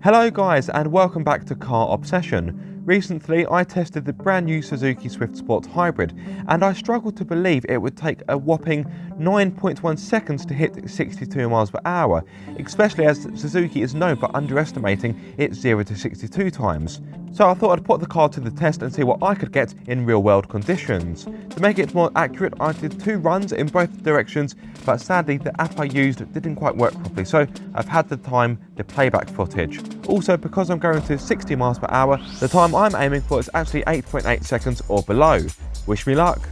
Hello guys and welcome back to Car Obsession. Recently I tested the brand new Suzuki Swift Sport Hybrid and I struggled to believe it would take a whopping 9.1 seconds to hit 62 miles per hour, especially as Suzuki is known for underestimating its 0 to 62 times. So I thought I'd put the car to the test and see what I could get in real world conditions. To make it more accurate, I did 2 runs in both directions, but sadly the app I used didn't quite work properly, so I've had to time the playback footage. Also, because I'm going to 60 miles per hour, the time I'm aiming for is actually 8.8 seconds or below. Wish me luck.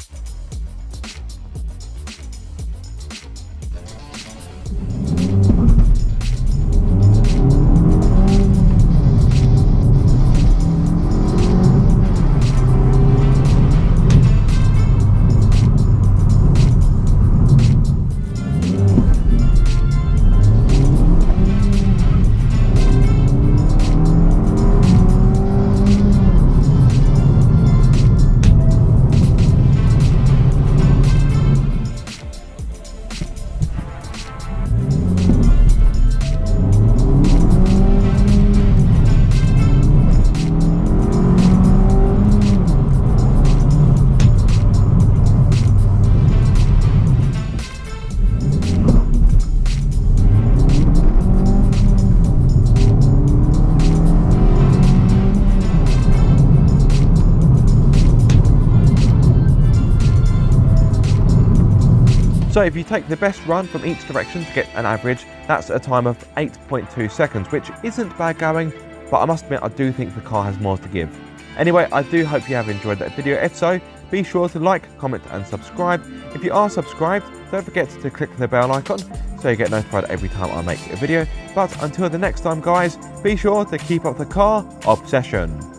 So if you take the best run from each direction to get an average, that's a time of 8.2 seconds, which isn't bad going, but I must admit I do think the car has more to give. Anyway, I do hope you have enjoyed that video. If so, be sure to like, comment and subscribe. If you are subscribed, don't forget to click the bell icon so you get notified every time I make a video. But until the next time guys, be sure to keep up the car obsession.